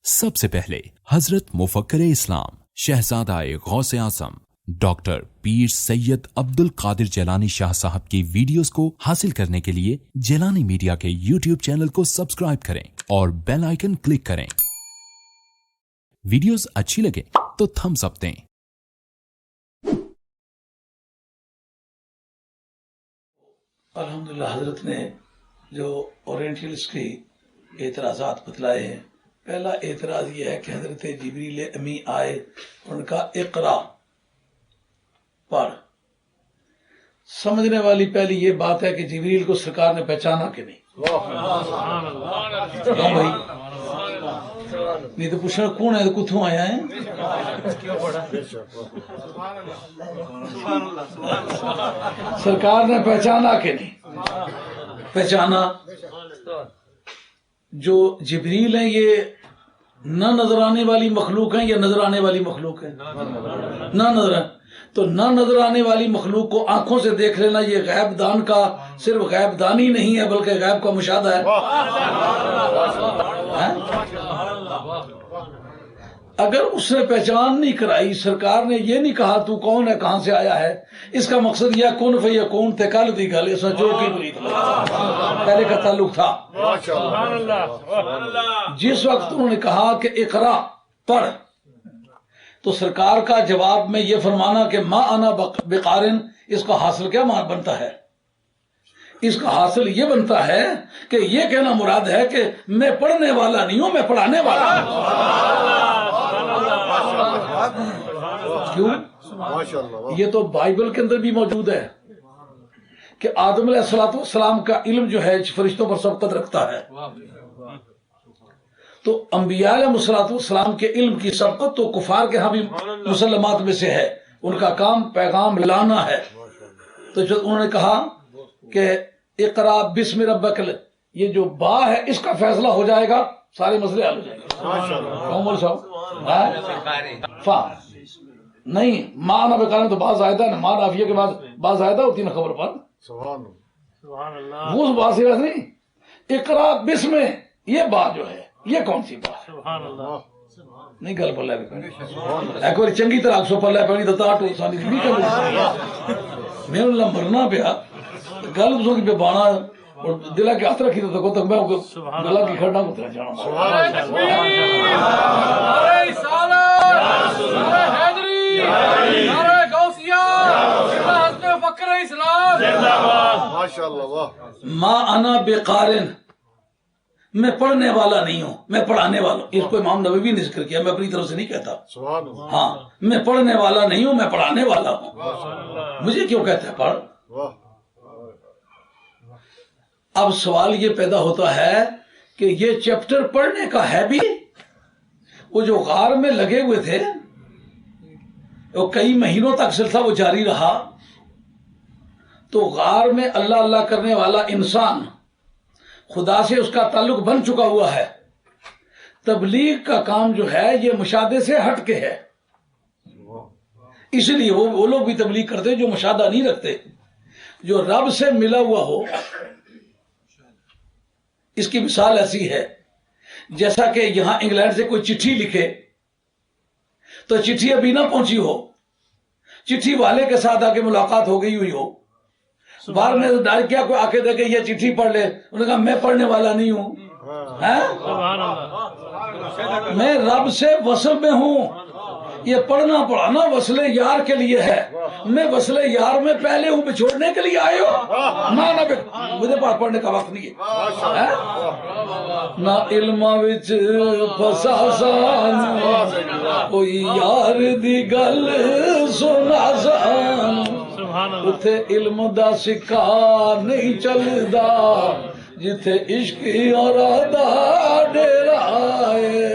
سب سے پہلے حضرت مفکر اسلام شہزادہ غوث اعظم ڈاکٹر پیر سید عبد القادر جیلانی شاہ صاحب کی ویڈیوز کو حاصل کرنے کے لیے جیلانی میڈیا کے یوٹیوب چینل کو سبسکرائب کریں اور بیل آئیکن کلک کریں۔ ویڈیوز اچھی لگے تو تھمز اپ دیں۔ الحمدللہ حضرت نے جو اورینٹلس کی اعتراضات بتلائے ہیں، پہلا اعتراض یہ ہے کہ حضرت جبریل امی آئے، ان کا اقرا پڑھ۔ سمجھنے والی پہلی یہ بات ہے کہ جبریل کو سرکار نے پہچانا کہ نہیں؟ کیوں بھائی؟ نہیں تو پوچھنا کون ہے، کتوں آیا ہے؟ سرکار نے پہچانا کہ نہیں؟ پہچانا۔ جو جبریل ہیں یہ نہ نظر آنے والی مخلوق ہیں یا نظر آنے والی مخلوق ہے؟ نہ نظر تو نہ نظر آنے والی مخلوق کو آنکھوں سے دیکھ لینا یہ غیب دان کا صرف غیب دانی نہیں ہے بلکہ غیب کا مشاہدہ ہے۔ اگر اس نے پہچان نہیں کرائی، سرکار نے یہ نہیں کہا تو کون ہے، کہاں سے آیا ہے، اس کا مقصد یہ کن فیکون تے کل دی گل، اس نے جو کی مرید پہلے کا تعلق تھا۔ جس وقت انہوں نے کہا کہ اقرا پڑھ تو سرکار کا جواب میں یہ فرمانا کہ ما انا بقارن، اس کا حاصل کیا بنتا ہے؟ اس کا حاصل یہ بنتا ہے کہ یہ کہنا مراد ہے کہ میں پڑھنے والا نہیں ہوں، میں پڑھانے والا ہوں۔ کیوں؟ یہ تو بائبل کے اندر بھی موجود ہے کہ آدم علیہ السلام کا علم جو ہے فرشتوں پر سبقت رکھتا ہے، تو انبیاء علیہ السلام کے علم کی سبقت تو کفار کے ہاں بھی مسلمات میں سے ہے، ان کا کام پیغام لانا ہے۔ تو جب انہوں نے کہا کہ اقرا بسم ربک، یہ جو با ہے اس کا فیصلہ ہو جائے گا، سارے مسئلے حل ہو جائیں گے۔ فا نہیں، ماں نہ بکارن تو با زائدہ ہے، ماں نافیہ کے بعد با زائدہ ہوتی ہے نا خبر پر، وہ با سے نہیں۔ اقرا بسم، یہ با جو ہے یہ کون سی با ہے؟ نہیں گل پلے ایک بار چنگی طرح سو پلے پہ نہیں تو سانی میرے اللہ مرنا پیا گل بسوں کی پہ بانا دلہ کے ہاتھ رکھی تو تک میں گلہ کی کھڑنا کو ترہ جانا۔ ما انا بقارن، میں پڑھنے والا نہیں ہوں، میں پڑھانے والا ہوں۔ اس کو امام نووی نے ذکر کیا، میں اپنی طرف سے نہیں کہتا۔ ہاں، میں پڑھنے والا نہیں ہوں، میں پڑھانے والا ہوں۔ مجھے کیوں کہتا ہے پڑھ؟ اب سوال یہ پیدا ہوتا ہے کہ یہ چیپٹر پڑھنے کا ہے بھی؟ وہ جو غار میں لگے ہوئے تھے، وہ کئی مہینوں تک سلسلہ وہ جاری رہا، تو غار میں اللہ اللہ کرنے والا انسان خدا سے اس کا تعلق بن چکا ہوا ہے۔ تبلیغ کا کام جو ہے یہ مشاہدے سے ہٹ کے ہے، اس لیے وہ لوگ بھی تبلیغ کرتے جو مشاہدہ نہیں رکھتے، جو رب سے ملا ہوا ہو۔ اس کی مثال ایسی ہے جیسا کہ یہاں انگلینڈ سے کوئی چٹھی لکھے تو چٹھی ابھی نہ پہنچی ہو، چٹھی والے کے ساتھ آ کے ملاقات ہو گئی ہوئی ہو، بعد میں ڈائریکٹ کیا کوئی آ کے دے کہ یہ چٹھی پڑھ لے، انہوں نے کہا میں پڑھنے والا نہیں ہوں، میں رب سے وصل میں ہوں۔ یہ پڑھنا پڑھانا وصل یار کے لیے ہے، میں وصل یار میں پہلے ہوں، بچھوڑنے کے لیے آئے ہو؟ مجھے پاس پڑھنے کا وقت نہیں ہے۔ نہ علم وچ پسا سان کوئی یار دی گل سنا سان، اتھے علم دا سکہ نہیں چلدا جتھے عشق اور دا ڈیرا ہے۔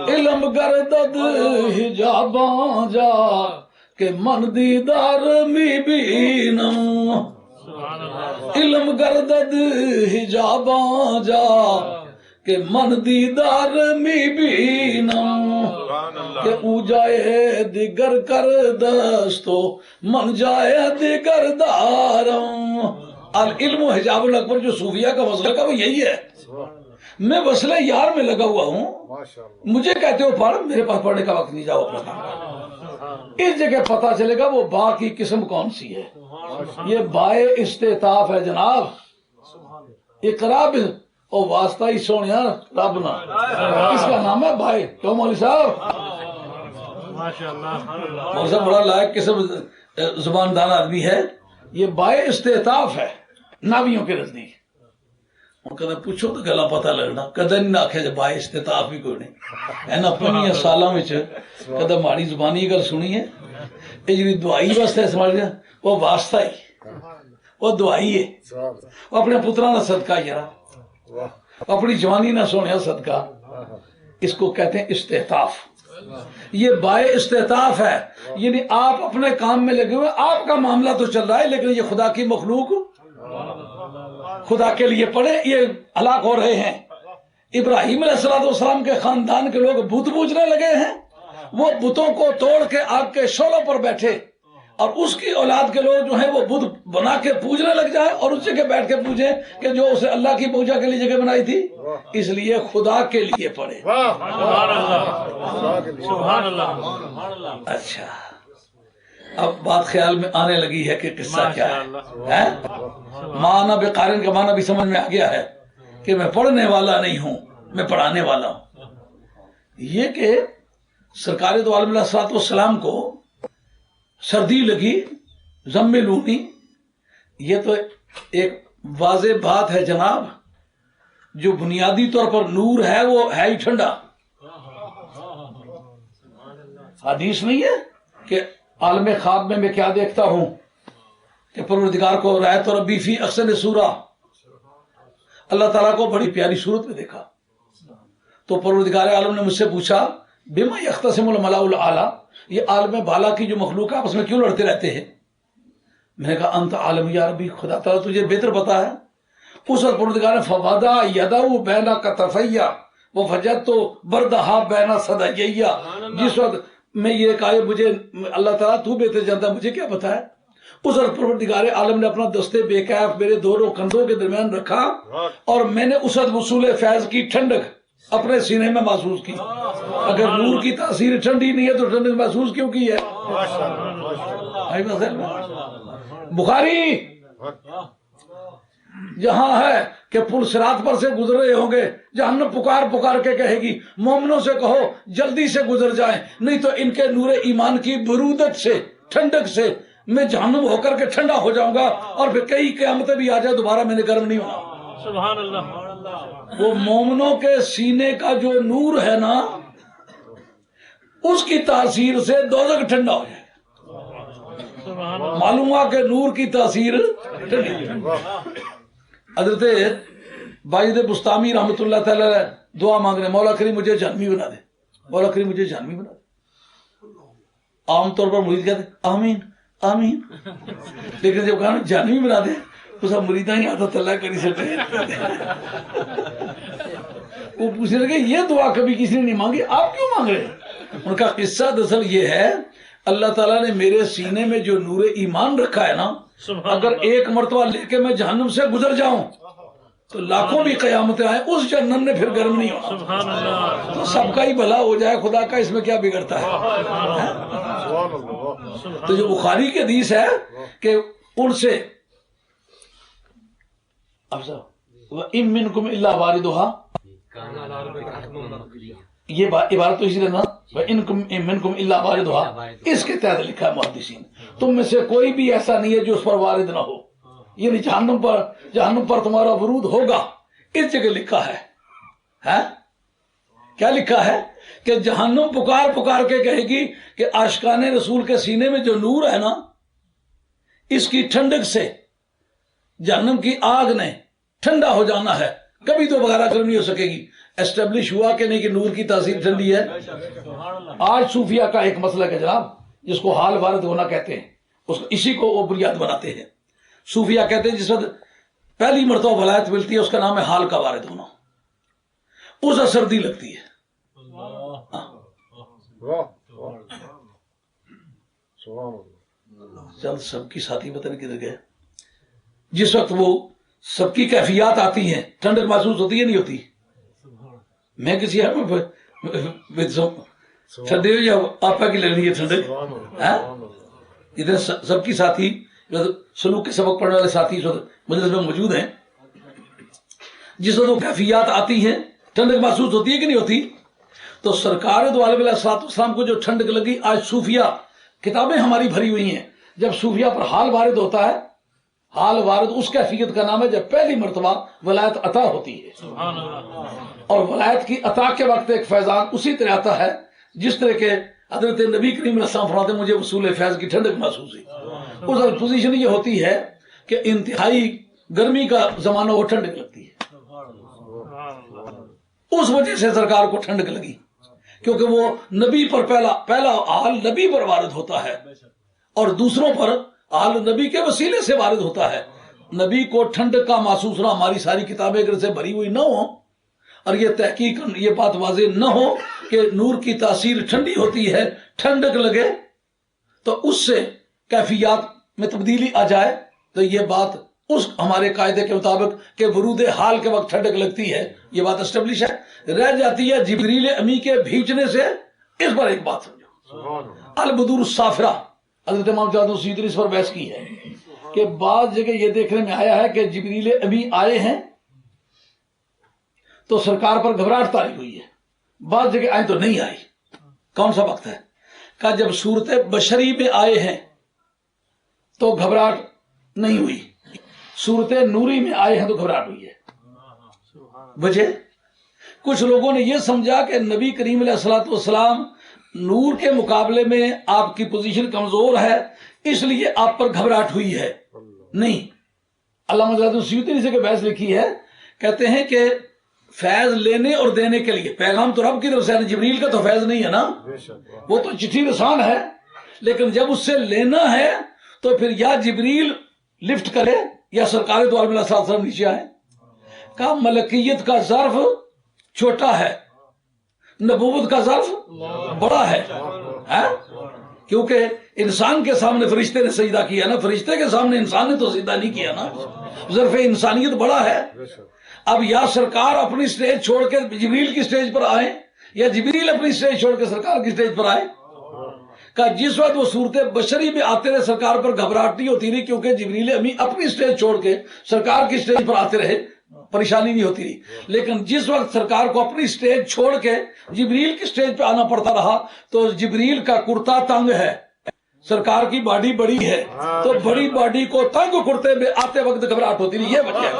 علم گردد حجاباں جا کہ من دیدار می بینم، علم گردد حجاباں جا کہ من دیدار می بینم کہ او جائے دیگر کر دستو من جائے دیگر دارم. العلم و حجاب الاکبر جو صوفیہ کا مسئلہ کا وہ یہی ہے. میں وصل یار میں لگا ہوا ہوں, مجھے کہتے ہو پڑھ, میرے پاس پڑھنے کا وقت نہیں, جاؤ اپنا کام. اس جگہ پتہ چلے گا وہ با کی قسم کون سی ہے. یہ بائے استطاف ہے جناب. اقرا اور واسطہ ہی سونیا رب نا, اس کا نام ہے بھائی. کیوں مولوی صاحب؟ مولوی صاحب بڑا لائق قسم زباندار آدمی ہے. یہ بائے استطاف ہے ناویوں کے نزدیک. کدے پوچھو تو گلا پتہ لگنا, کدے نہیں آخیا جی بائے استطاف بھی کوئی نہیں. اینا 15 سالاں وچ کدے ماڑی زبانی گل سنی ہے؟ یہ جی دعائی واسطے استعمال کیا, وہ واسطہ ہی, وہ دعائی ہے. وہ اپنے پترا نہ صدقہ یارا, اپنی جوانی نہ سونے صدقہ. اس کو کہتے ہیں استحطاف. یہ بائے استحطاف ہے, یعنی آپ اپنے کام میں لگے ہوئے, آپ کا معاملہ تو چل رہا ہے, لیکن یہ خدا کی مخلوق خدا کے لیے پڑھے, یہ ہلاک ہو رہے ہیں. ابراہیم علیہ السلام کے خاندان کے لوگ بت پوجنے لگے ہیں, وہ بتوں کو توڑ کے آگ کے شعلوں پر بیٹھے, اور اس کی اولاد کے لوگ جو ہیں وہ بت بنا کے پوجنے لگ جائیں اور اس جگہ بیٹھ کے پوجیں کہ جو اسے اللہ کی پوجا کے لیے جگہ بنائی تھی. اس لیے خدا کے لیے پڑھے. سبحان اللہ. اچھا, اب بات خیال میں آنے لگی ہے کہ قصہ کیا ہے. معنی بقارن کا معنی بھی سمجھ میں آ گیا ہے کہ میں پڑھنے والا نہیں ہوں, میں پڑھانے والا ہوں. یہ کہ سرکار دو عالم علیہ السلام کو سردی لگی, زم لونی, یہ تو ایک واضح بات ہے جناب. جو بنیادی طور پر نور ہے وہ ہے ہی ٹھنڈا. حدیث نہیں ہے کہ عالم خواب میں کیا دیکھتا ہوں کہ پروردگار کو رأیت ربی فی احسن سورہ, اللہ تعالیٰ کو بڑی پیاری صورت میں دیکھا. تو پروردگار عالم نے مجھ سے پوچھا بما یختصم الملاء الاعلی, یہ عالم بالا کی جو مخلوق ہے آپس میں کیوں لڑتے رہتے ہیں؟ میں نے کہا انت عالم یا ربی, خدا تعالیٰ تجھے بہتر پتا ہے. اس وقت پروردگار نے فوادہ یدہو بینا کتفیہ وفجدت بردہا بینا صدیہ. جس وقت میں یہ کہا مجھے اللہ تعالیٰ تو بہتر جانتا, مجھے کیا پتا ہے. اس وقت پروردگار عالم نے اپنا دستے بے کیف میرے دونوں کندھوں کے درمیان رکھا, اور میں نے اس وقت وصول فیض کی ٹھنڈک اپنے سینے میں محسوس کی. اگر نور کی تاثیر ٹھنڈی نہیں ہے تو ٹھنڈک محسوس کیوں کی ہے؟ بخاری جہاں ہے کہ پل صراط پر سے گزر رہے ہوں گے, جہنم پکار پکار کے کہے گی مومنوں سے کہو جلدی سے گزر جائیں, نہیں تو ان کے نور ایمان کی برودت سے, ٹھنڈک سے میں جہنم ہو کر کے ٹھنڈا ہو جاؤں گا, اور پھر کئی قیامتیں بھی آ جائے دوبارہ میں نے گرم نہیں ہونا. سبحان اللہ. وہ مومنوں کے سینے کا جو نور ہے نا, اس کی تاثیر سے دوزخ ٹھنڈا ہو جائے گا. معلوم ہوا کہ نور کی تاثیر ٹھنڈی. حضرت باجد بستامی رحمۃ اللہ تعالی دعا مانگ رہے, مولا کریم مجھے جہنمی بنا دے, مولا کریم مجھے جہنمی بنا دے. عام طور پر مرید کہتے آمین آمین, لیکن جب کہا جہنمی بنا دے تو سب مریداں ہی عادت اللہ کری سکتے. وہ پوچھنے لگے یہ دعا کبھی کسی نے نہیں مانگی, آپ کیوں مانگ رہے ہیں؟ ان کا قصہ دراصل یہ ہے, اللہ تعالیٰ نے میرے سینے میں جو نور ایمان رکھا ہے نا, اگر ایک مرتبہ لے کے میں جہنم سے گزر جاؤں تو لاکھوں بھی قیامتیں آئیں, اس جہنم نے پھر گرم نہیں ہونا. سبحان اللہ. تو سب کا ہی بھلا ہو جائے, خدا کا اس میں کیا بگڑتا ہے. تو جو بخاری کی حدیث ہے کہ ان سے وَإِن مِّنكُمْ إِلَّا وَارِدُهَا, یہ عبارت تو اسی طرح وَإِن مِّنكُمْ إِلَّا وَارِدُهَا, اس کے تحت لکھا ہے محدثین تم میں سے کوئی بھی ایسا نہیں ہے جو اس پر وارد نہ ہو, یعنی جہنم پر تمہارا ورود ہوگا. اس جگہ لکھا ہے کیا لکھا ہے کہ جہنم پکار پکار کے کہے گی کہ عاشقان رسول کے سینے میں جو نور ہے نا, اس کی ٹھنڈک سے جہنم کی آگ نے ٹھنڈا ہو جانا ہے, کبھی تو بغیر گرم نہیں ہو سکے گی. اسٹیبلش ہوا کہ نہیں کہ نور کی تاثیر ٹھنڈی ہے. آج صوفیہ کا ایک مسئلہ ہے جناب, جس کو حال وارد ہونا کہتے ہیں, اسی کو وہ بنیاد بناتے ہیں. صوفیہ کہتے ہیں جس وقت پہلی مرتبہ ولایت ملتی ہے اس کا نام ہے حال کا وارد ہونا. اسے سردی لگتی ہے. چل سب کی ساتھی پتہ نہیں کدھر گئے. جس وقت وہ سب کی کیفیات آتی ہیں ٹھنڈک محسوس ہوتی ہے نہیں ہوتی. میں کسی ٹھنڈے یا آپ کی لگنی ہے ٹھنڈک. ادھر سب کی ساتھی سلوک کے سبق پڑھنے والے ساتھی مجلس میں موجود ہیں. جس وقت وہ کیفیات آتی ہیں ٹھنڈک محسوس ہوتی ہے کہ نہیں ہوتی. تو سرکار دو عالم علیہ السلام کو جو ٹھنڈک لگی, آج صوفیہ کتابیں ہماری بھری ہوئی ہیں. جب صوفیہ پر حال وارد ہوتا ہے, حال وارد اس کیفیت کا نام ہے جب پہلی مرتبہ ولایت عطا ہوتی ہے. اور ولایت کی عطا کے وقت ایک فیضان اسی طرح آتا ہے جس طرح کے حضرت نبی کریم علیہ السلام فرماتے ہیں مجھے وصول فیض کی ٹھنڈک محسوس ہوئی. اس پوزیشن یہ ہوتی ہے کہ انتہائی گرمی کا زمانہ وہ ٹھنڈک لگتی ہے. اس وجہ سے سرکار کو ٹھنڈک لگی کیونکہ وہ نبی پر پہلا حال نبی پر وارد ہوتا ہے اور دوسروں پر حال نبی کے وسیلے سے وارد ہوتا ہے. نبی کو ٹھنڈک کا محسوس ہونا, ہماری ساری کتابیں اگر سے بھری ہوئی نہ ہو اور یہ تحقیق یہ بات واضح نہ ہو کہ نور کی تاثیر ٹھنڈی ہوتی ہے, ٹھنڈک لگے تو اس سے کیفیات میں تبدیلی آ جائے, تو یہ بات اس ہمارے قاعدے کے مطابق کہ ورود حال کے وقت ٹھنڈک لگتی ہے, یہ بات اسٹیبلش ہے. رہ جاتی ہے جبریل امی کے بھیجنے سے. اس پر ایک بات سمجھو, البدور الصافرہ حضرت امام جلال الدین اس پر بحث کی ہے کہ بعض جگہ یہ دیکھنے میں آیا ہے کہ جبریل امی آئے ہیں تو سرکار پر گھبراہٹ طاری ہوئی ہے, بعض جگہ آئے تو نہیں آئی. کون سا وقت ہے؟ کہ جب صورت بشری میں آئے ہیں تو گھبراہٹ نہیں ہوئی, صورت نوری میں آئے ہیں تو گھبراہٹ ہوئی ہے. وجہ کچھ لوگوں نے یہ سمجھا کہ نبی کریم علیہ الصلوۃ والسلام نور کے مقابلے میں آپ کی پوزیشن کمزور ہے اس لیے آپ پر گھبراہٹ ہوئی ہے. نہیں, علامہ جلال الدین سیوطی نے کہ بحث لکھی ہے, کہتے ہیں کہ فیض لینے اور دینے کے لیے پیغام تو رب کی طرف سے ہے, جبریل کا تو فیض نہیں ہے نا, وہ تو چٹھی رسان ہے, لیکن جب اس سے لینا ہے تو پھر یا جبریل لفٹ کرے یا سرکار دو عالم علیہ السلام نیچے آئے. کہ ملکیت کا ظرف چھوٹا ہے, نبوت کا ظرف بڑا ہے. کیونکہ انسان کے سامنے فرشتے نے سجدہ کیا نا, فرشتے کے سامنے انسان نے تو سجدہ نہیں کیا نا, ظرف انسانیت بڑا ہے. اب یا سرکار اپنی سٹیج چھوڑ کے جبریل کی سٹیج پر آئے یا جبریل اپنی سٹیج چھوڑ کے سرکار کی سٹیج پر آئے. کہ جس وقت وہ صورت بشری میں آتے رہے سرکار پر گھبراہٹ نہیں ہوتی رہی کیونکہ جبریل امی اپنی سٹیج چھوڑ کے سرکار کی سٹیج پر آتے رہے, پریشانی نہیں ہوتی رہی. لیکن جس وقت سرکار کو اپنی سٹیج چھوڑ کے جبریل کی سٹیج پہ آنا پڑتا رہا تو جبریل کا کرتا تنگ ہے, سرکار کی باڈی بڑی ہے, تو بڑی باڈی کو تنگ کرتے میں آتے وقت گھبراہٹ ہوتی رہی. یہ وجہ ہے.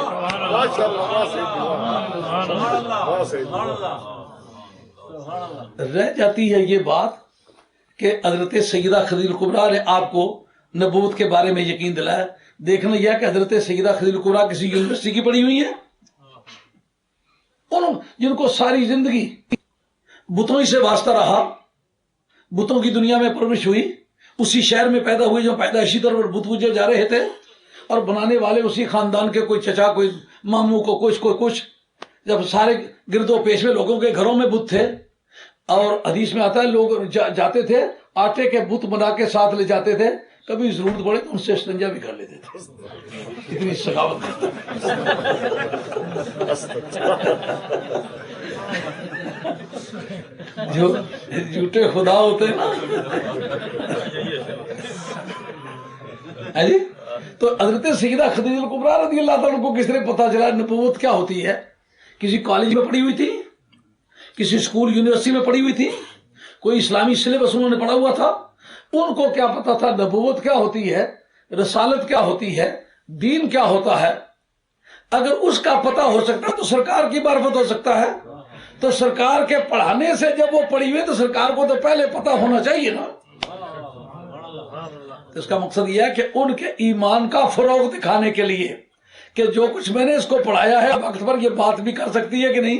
رہ جاتی ہے یہ بات کہ حضرت سیدہ خدیجہ کبریٰ نے آپ کو نبوت کے بارے میں یقین دلایا. دیکھنا یہ کہ حضرت سیدہ خدیجہ کبریٰ کسی یونیورسٹی کی پڑھی ہوئی ہے, جن کو ساری زندگی بتوں ہی سے واسطہ رہا, بتوں کی دنیا میں پرورش ہوئی, اسی شہر میں پیدا ہوئی جو پیدائشی طور پر بت پوجے جا رہے تھے, اور بنانے والے اسی خاندان کے کوئی چچا کوئی ماموں کو کچھ. جب سارے گرد و پیش میں لوگوں کے گھروں میں بت تھے, اور حدیث میں آتا ہے لوگ جاتے تھے آٹے کے بت بنا کے ساتھ لے جاتے تھے, کبھی ضرورت پڑے تو ان سے استنجا بھی کر لیتے تھے. اتنی سخاوت جو جھوٹے خدا ہوتے ہیں نا جی. تو حضرت سیدہ خدیجہ کبریٰ رضی اللہ تعالیٰ کو کس طرح پتا چلا نبوت کیا ہوتی ہے؟ کسی کالج میں پڑھی ہوئی تھی, کسی اسکول یونیورسٹی میں پڑھی ہوئی تھی, کوئی اسلامی سلیبس انہوں نے پڑھا ہوا تھا, ان کو کیا پتا تھا نبوت کیا ہوتی ہے, رسالت کیا ہوتی ہے, دین کیا ہوتا ہے؟ اگر اس کا پتہ ہو سکتا تو سرکار کی معرفت ہو سکتا ہے. تو سرکار کے پڑھانے سے جب وہ پڑھی ہوئی تو سرکار کو تو پہلے پتہ ہونا چاہیے نا. اس کا مقصد یہ ہے کہ ان کے ایمان کا فروغ دکھانے کے لیے کہ جو کچھ میں نے اس کو پڑھایا ہے وقت پر یہ بات بھی کر سکتی ہے کہ نہیں,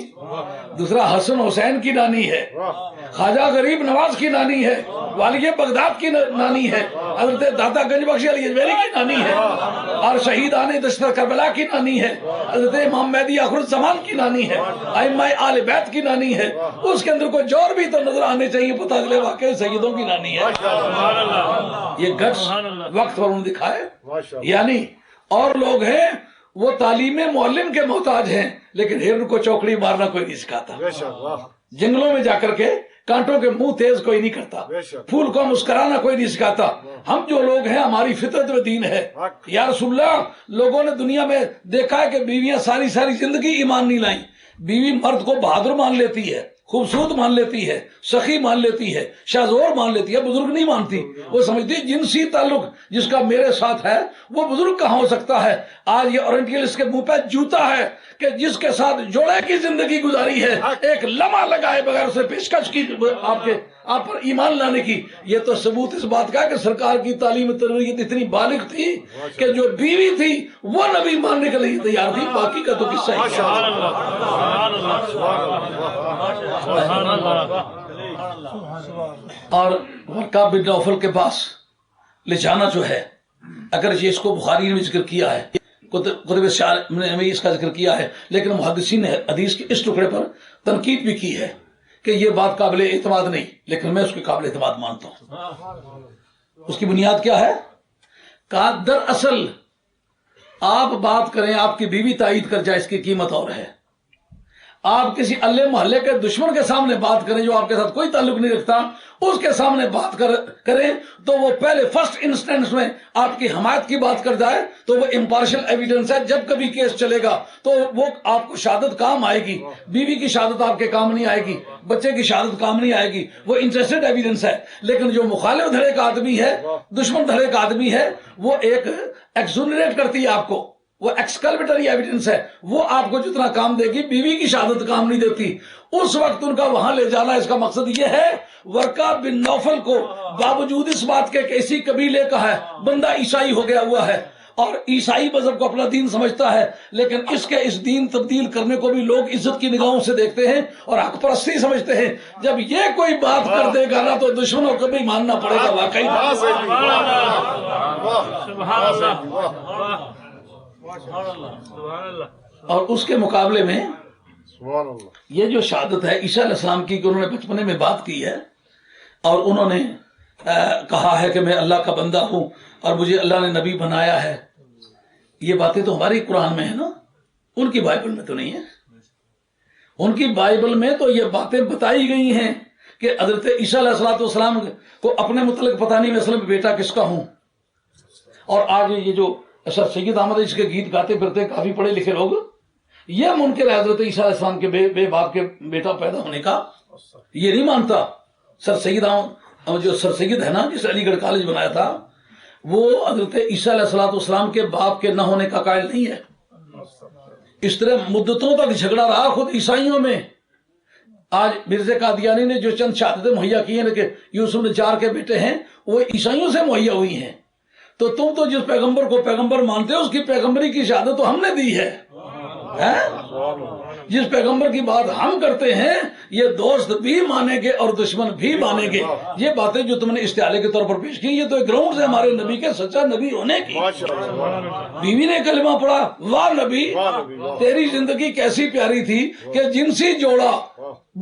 دوسرا حسن حسین کی نانی ہے، خواجہ غریب نواز کی نانی ہے، والی بغداد کی نانی ہے، حضرت داتا گنج بخش علی اجمیری کی نانی ہے، اور شہیدان دشت کربلا کی نانی ہے، حضرت امام مہدی آخر الزمان کی نانی ہے، ائمہ آل بیت کی نانی ہے۔ اس کے اندر کوئی جور بھی تو نظر آنے چاہیے، پتہ چلے واقعی سیدوں کی نانی ہے۔ یہ گٹس وقت پر انہوں نے دکھائے۔ یعنی اور لوگ ہیں وہ تعلیم معلم کے محتاج ہیں، لیکن ہرن کو چوکڑی مارنا کوئی نہیں سکھاتا، جنگلوں میں جا کر کے کانٹوں کے منہ تیز کوئی نہیں کرتا، پھول کو مسکرانا کوئی نہیں سکھاتا۔ ہم جو لوگ ہیں ہماری فطرت و دین ہے۔ یا رسول اللہ، لوگوں نے دنیا میں دیکھا ہے کہ بیویاں ساری زندگی ایمان نہیں لائیں۔ بیوی مرد کو بہادر مان لیتی ہے، خوبصورت مان لیتی ہے، سخی مان لیتی ہے، شاذور مان لیتی ہے، بزرگ نہیں مانتی۔ وہ سمجھتی جنسی تعلق جس کا میرے ساتھ ہے وہ بزرگ کہاں ہو سکتا ہے۔ آج یہ اورینٹیلسٹ کے منہ پہ جوتا ہے کہ جس کے ساتھ جوڑے کی زندگی گزاری ہے، ایک لمحہ لگائے بغیر اسے پیشکش کی آپ پر ایمان لانے کی۔ یہ تو ثبوت اس بات کا ہے کہ سرکار کی تعلیم تربیت اتنی بالغ تھی کہ جو بیوی تھی وہ نبی ماننے کے لیے تیار تھی، باقی کا تو قصہ ہی ہے۔ اور ورقہ بن نوفل کے پاس لے جانا جو ہے، اگر یہ اس کو بخاری نے ذکر کیا ہے، کتب شعر نے اس کا ذکر کیا ہے، لیکن محدثین نے حدیث کے اس ٹکڑے پر تنقید بھی کی ہے کہ یہ بات قابل اعتماد نہیں، لیکن میں اس کے قابل اعتماد مانتا ہوں۔ اس کی بنیاد کیا ہے؟ کہا دراصل آپ بات کریں، آپ کی بیوی تائید کر جائے، اس کی قیمت اور ہے۔ آپ کسی اللہ محلے کے دشمن کے سامنے بات کریں جو آپ کے ساتھ کوئی تعلق نہیں رکھتا، اس کے سامنے بات کریں تو وہ پہلے فرسٹ انسٹنس میں آپ کی حمایت کی بات کر جائے تو وہ امپارشل ایویڈنس ہے۔ جب کبھی کیس چلے گا تو وہ آپ کو شہادت کام آئے گی، بیوی کی شہادت آپ کے کام نہیں آئے گی، بچے کی شہادت کام نہیں آئے گی، وہ انٹرسٹڈ ایویڈنس ہے۔ لیکن جو مخالف دھڑے کا آدمی ہے، دشمن دھڑے کا آدمی ہے، وہ ایک ایکسونریٹ کرتی ہے آپ کو، وہ ایکسکلمیٹری ایویڈنس ہے، وہ آپ کو جتنا کام دے گی، بیوی کی شہادت کام نہیں دیتی۔ اس وقت ان کا وہاں لے جانا، اس کا مقصد یہ ہے ورقہ بن نوفل کو باوجود اس بات کے کہ اسی قبیلے کا ہے، بندہ عیسائی ہو گیا ہوا ہے اور عیسائی مذہب کو اپنا دین سمجھتا ہے، لیکن اس کے اس دین تبدیل کرنے کو بھی لوگ عزت کی نگاہوں سے دیکھتے ہیں اور حق پرستی سمجھتے ہیں۔ جب یہ کوئی بات کر دے گا نا تو دشمنوں کو بھی ماننا پڑے گا۔ واقعی اور اس کے مقابلے میں یہ جو شہادت ہے عیسیٰ علیہ السلام کی کہ انہوں نے بچپنے میں بات کی ہے اور انہوں نے کہا ہے کہ میں اللہ کا بندہ ہوں اور مجھے اللہ نے نبی بنایا ہے، یہ باتیں تو ہماری قرآن میں ہیں نا، ان کی بائبل میں تو نہیں ہے۔ ان کی بائبل میں تو یہ باتیں بتائی گئی ہیں کہ حضرت عیسیٰ علیہ السلام کو اپنے متعلق پتہ نہیں میں اصل میں بیٹا کس کا ہوں۔ اور آج یہ جو سر سید احمد اس کے گیت گاتے پھرتے کافی پڑھے لکھے لوگ، یہ منکر ہے حضرت عیسیٰ علیہ السلام کے بے باپ کے بیٹا پیدا ہونے کا، یہ نہیں مانتا۔ سر سید احمد جو سر سید ہے نا، جس علی گڑھ کالج بنایا تھا، وہ حضرت عیسیٰ علیہ السلام کے باپ کے نہ ہونے کا قائل نہیں ہے۔ اس طرح مدتوں تک جھگڑا رہا خود عیسائیوں میں۔ آج مرزا قادیانی نے جو چند شہادتیں مہیا کی ہیں کہ یوسف نجار کے بیٹے ہیں، وہ عیسائیوں سے مہیا ہوئی ہیں، تو تم تو جس پیغمبر کو پیغمبر مانتے ہو اس کی پیغمبری کی شہادت تو ہم نے دی ہے۔ جس پیغمبر کی بات ہم کرتے ہیں یہ دوست بھی مانیں گے اور دشمن بھی مانیں گے۔ یہ باتیں جو تم نے استعارے کے طور پر پیش کی، یہ تو ایک گراؤنڈ ہے ہمارے نبی کے سچا نبی ہونے کی۔ بیوی نے کلمہ پڑھا، واہ نبی تیری زندگی کیسی پیاری تھی کہ جنسی جوڑا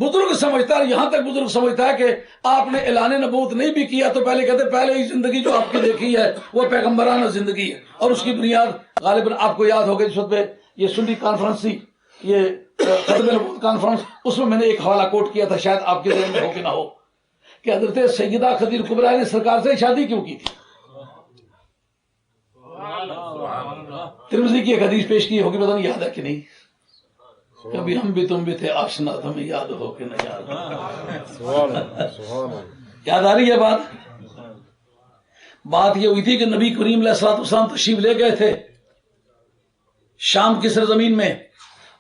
بزرگ سمجھتا ہے، یہاں تک بزرگ سمجھتا ہے کہ آپ نے اعلان نبوت نہیں بھی کیا تو پہلے کہتے پہلے ہی زندگی جو آپ کی دیکھی ہے وہ پیغمبرانہ زندگی ہے۔ اور اس کی بنیاد غالباً آپ کو یاد ہوگا جس وقت پہ یہ سنی کانفرنس تھی، یہ ختم نبوت کانفرنس، اس میں میں نے ایک حوالہ کوٹ کیا تھا، شاید آپ کے ذہن میں ہو کہ نہ ہو، کہ حضرت سیدہ خدیجہ کبریٰ نے سرکار سے شادی کیوں کی تھی۔ ترمذی کی ایک حدیث پیش کی ہوگی، پتہ نہیں یاد ہے کہ نہیں، کبھی ہم بھی تم بھی تھے آشنا، تمہیں یاد ہو کہ نہ یاد ہو۔ یاد آ رہی ہے بات یہ ہوئی تھی کہ نبی کریم علیہ السلام تشریف لے گئے تھے شام کی سرزمین میں،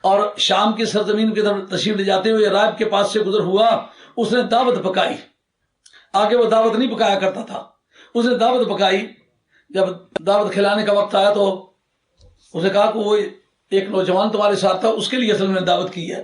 اور شام کی سرزمین کی طرف تشریف لے جاتے ہوئے راہب کے پاس سے گزر ہوا، اس نے دعوت پکائی، آگے وہ دعوت نہیں پکایا کرتا تھا، اس نے دعوت پکائی۔ جب دعوت کھلانے کا وقت آیا تو اس نے کہا کہ وہ ایک نوجوان تمہارے ساتھ تھا، اس کے لیے اصل میں نے دعوت کی ہے۔